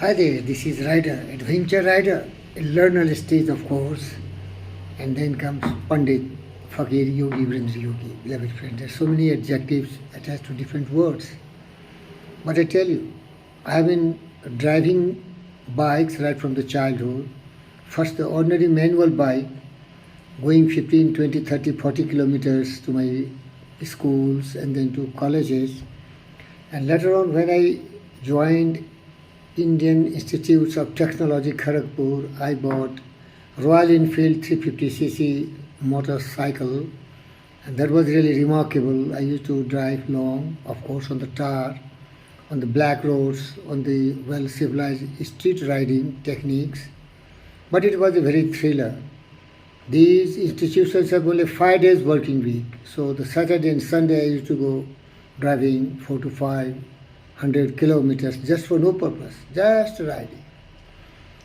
Hi there, this is Rider, Adventure Rider, a learner stage of course, and then comes Pandit, Fakir, Yogi, Vrindra Yogi, beloved friend. There's so many adjectives attached to different words. But I tell you, I have been driving bikes right from the childhood. First the ordinary manual bike, going 15, 20, 30, 40 kilometers to my schools and then to colleges. And later on when I joined Indian Institutes of Technology, Kharagpur, I bought Royal Enfield 350cc motorcycle, and that was really remarkable. I used to drive long, of course, on the tar, on the black roads, on the well civilized street riding techniques, but it was a very thriller. These institutions have only 5 days working week, so the Saturday and Sunday I used to go driving 4 to 500 kilometers just for no purpose, just riding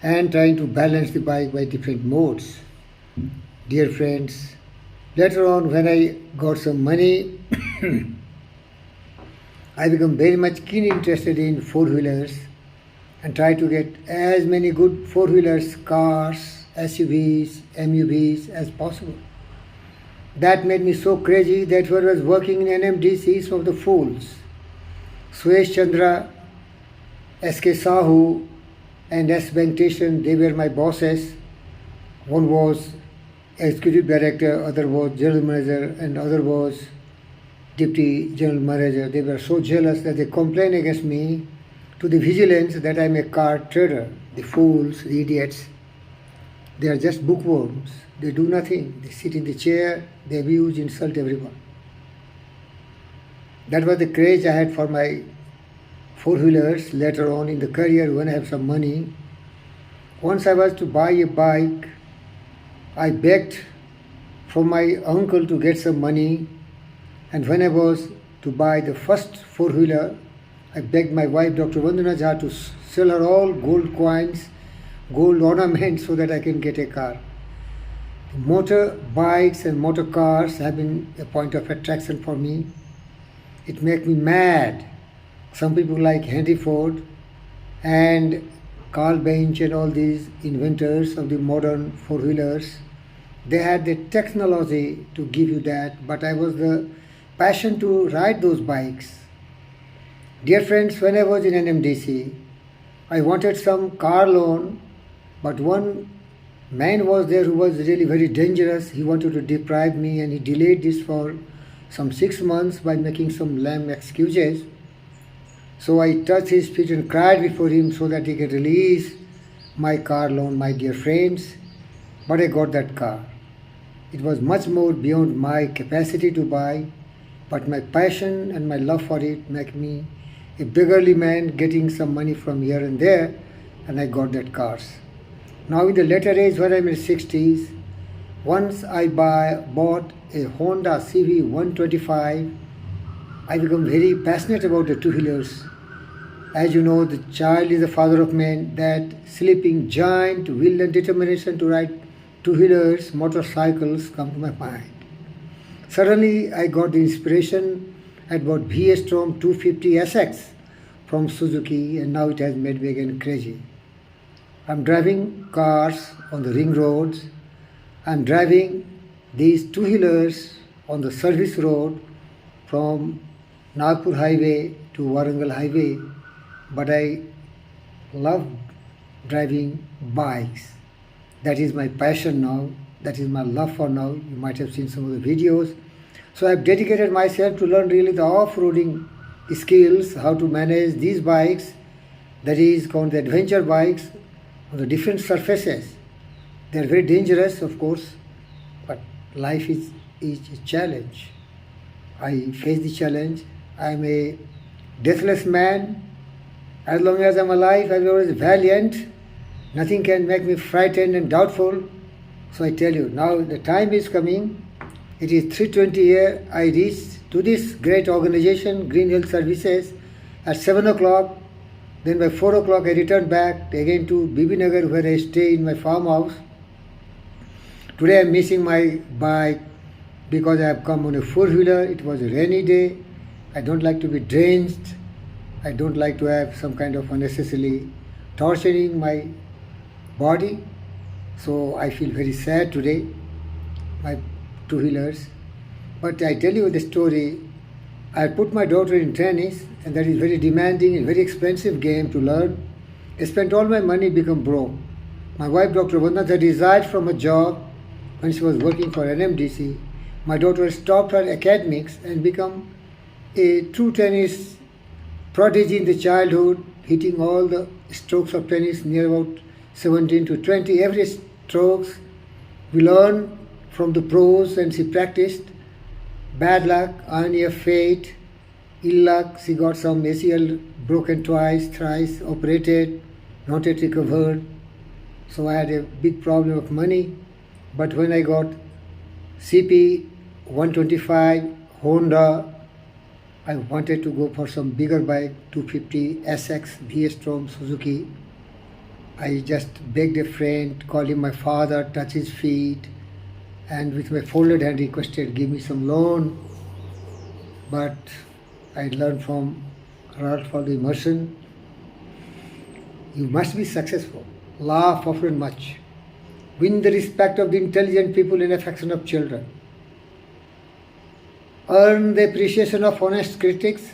and trying to balance the bike by different modes. Dear friends, later on when I got some money, I become very much keen interested in four-wheelers and try to get as many good four-wheelers, cars, SUVs, MUVs as possible. That made me so crazy that when I was working in NMDC, some of the fools, Suresh Chandra, S.K. Sahu, and S. Venkatesan, they were my bosses. One was executive director, other was general manager, and other was deputy general manager. They were so jealous that they complained against me to the vigilance that I'm a car trader. The fools, the idiots, they are just bookworms. They do nothing. They sit in the chair, they abuse, insult everyone. That was the craze I had for my four-wheelers later on in the career when I have some money. Once I was to buy a bike, I begged from my uncle to get some money, and when I was to buy the first four-wheeler, I begged my wife, Dr. Vandana Jha, to sell her all gold coins, gold ornaments so that I can get a car. Motor bikes and motor cars have been a point of attraction for me. It makes me mad. Some people like Henry Ford and Carl Benz and all these inventors of the modern four-wheelers, they had the technology to give you that, but I was the passion to ride those bikes. Dear friends, when I was in NMDC, I wanted some car loan, but one man was there who was really very dangerous. He wanted to deprive me and he delayed this for some 6 months by making some lame excuses. So I touched his feet and cried before him so that he could release my car loan, my dear friends. But I got that car. It was much more beyond my capacity to buy, but my passion and my love for it make me a beggarly man getting some money from here and there, and I got that cars. Now in the later age when I'm in 60s, once I bought a Honda CV 125, I become very passionate about the two-wheelers. As you know, the child is the father of man. That sleeping giant will and determination to ride two-wheelers, motorcycles come to my mind. Suddenly I got the inspiration. I bought VS Strom 250 SX from Suzuki, and now it has made me again crazy. I'm driving cars on the ring roads. I'm driving these two-wheelers on the service road from Nagpur Highway to Warangal Highway, but I love driving bikes. That is my passion now. That is my love for now. You might have seen some of the videos. So I've dedicated myself to learn really the off-roading skills, how to manage these bikes, that is called the adventure bikes, on the different surfaces. They are very dangerous, of course, but life is a challenge. I face the challenge. I am a deathless man. As long as I'm alive, I'm always valiant. Nothing can make me frightened and doubtful. So I tell you, now the time is coming. It is 3:20 here. I reached to this great organization, Green Health Services, at 7 o'clock. Then by 4 o'clock I returned back again to Bibi Nagar where I stay in my farmhouse. Today I'm missing my bike because I have come on a four-wheeler. It was a rainy day. I don't like to be drenched. I don't like to have some kind of unnecessarily torturing my body. So I feel very sad today, my two-wheelers. But I tell you the story. I put my daughter in tennis, and that is very demanding and very expensive game to learn. I spent all my money, become broke. My wife, Dr. Vandana, resigned from her job when she was working for NMDC. My daughter stopped her academics and become a true tennis prodigy in the childhood, hitting all the strokes of tennis near about 17 to 20. Every strokes we learn from the pros, and she practiced. Bad luck, irony of fate, ill luck, she got some ACL broken twice, thrice, operated, not yet recovered. So I had a big problem of money. But when I got CP 125 Honda, I wanted to go for some bigger bike, 250 SX V-Strom Suzuki. I just begged a friend, called him my father, touched his feet, and with my folded hand requested, give me some loan. But I learned from Ralph Waldo Emerson, you must be successful, laugh often much, win the respect of the intelligent people and affection of children, earn the appreciation of honest critics,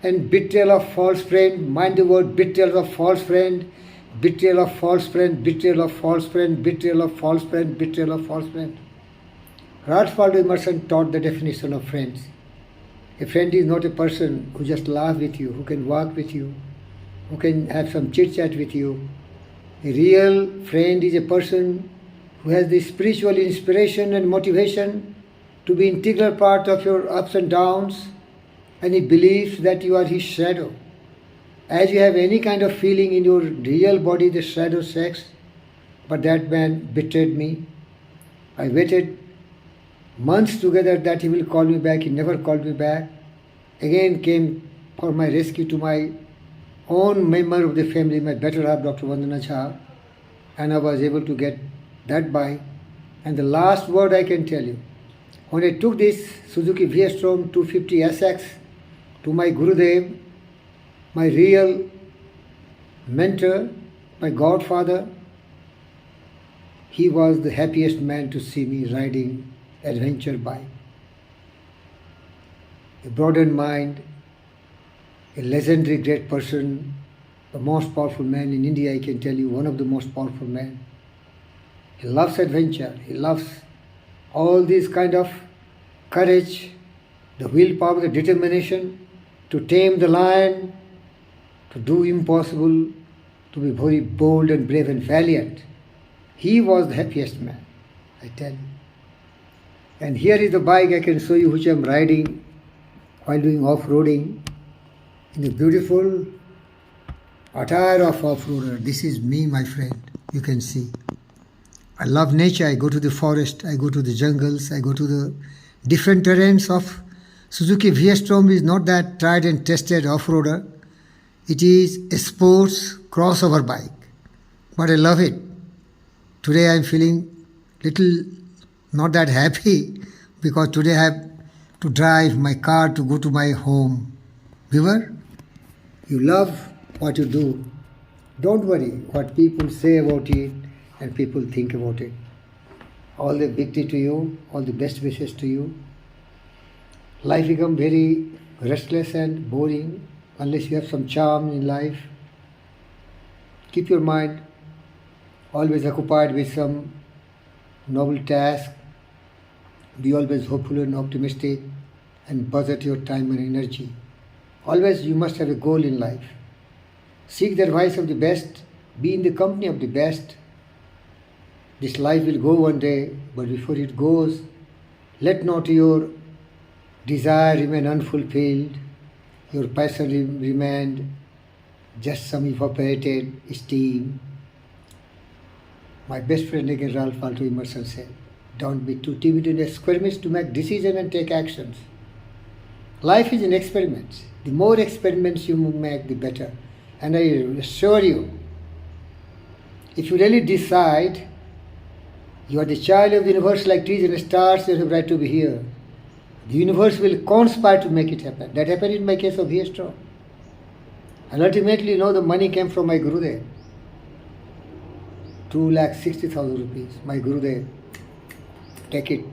and betrayal of false friend. Mind the word betrayal of false friend, betrayal of false friend, betrayal of false friend, betrayal of false friend, betrayal of false friend. Ralph Waldo Emerson taught the definition of friends. A friend is not a person who just laughs with you, who can walk with you, who can have some chit chat with you. A real friend is a person who has the spiritual inspiration and motivation to be integral part of your ups and downs, and he believes that you are his shadow. As you have any kind of feeling in your real body, the shadow sex, but that man betrayed me. I waited months together that he will call me back. He never called me back. Again came for my rescue to my own member of the family, my better half, Dr. Vandana Jha, and I was able to get that bike. And the last word I can tell you, when I took this Suzuki V-Strom 250 SX to my Gurudev, my real mentor, my godfather, he was the happiest man to see me riding adventure bike. A broadened mind, a legendary great person, the most powerful man in India, I can tell you, one of the most powerful men. He loves adventure, he loves all this kind of courage, the willpower, the determination to tame the lion, to do impossible, to be very bold and brave and valiant. He was the happiest man, I tell you. And here is the bike I can show you, which I am riding while doing off-roading in the beautiful attire of off-roader. This is me, my friend, you can see. I love nature. I go to the forest, I go to the jungles, I go to the different terrains of Suzuki V-Strom. Is not that tried and tested off-roader. It is a sports crossover bike, but I love it. Today I am feeling little not that happy because today I have to drive my car to go to my home. Viewer, you love what you do. Don't worry what people say about it and people think about it. All the victory to you, all the best wishes to you. Life becomes very restless and boring unless you have some charm in life. Keep your mind always occupied with some noble task. Be always hopeful and optimistic and budget your time and energy. Always you must have a goal in life. Seek the advice of the best. Be in the company of the best. This life will go one day, but before it goes, let not your desire remain unfulfilled, your passion remain just some evaporated steam. My best friend again, Ralph Waldo Emerson, said, don't be too timid and squirmish to make decisions and take actions. Life is an experiment. The more experiments you make, the better. And I assure you, if you really decide you are the child of the universe like trees and stars, you have right to be here. The universe will conspire to make it happen. That happened in my case of V-Strom. And ultimately, the money came from my Gurudev. 2,60,000 rupees. My Gurudev. Take it,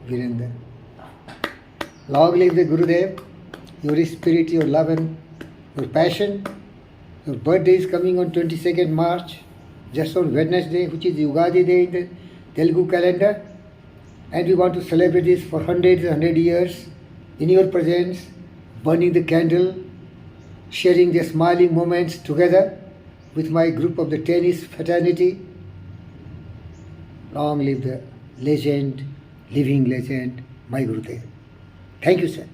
Virendra. Long live the Gurudev, your spirit, your love and your passion. Your birthday is coming on 22nd March, just on Wednesday, which is Yugadi Day in the Telugu calendar. And we want to celebrate this for hundreds and 100 years in your presence, burning the candle, sharing the smiling moments together with my group of the tennis fraternity. Long live the legend, living legend, my Gurudev. Thank you, sir.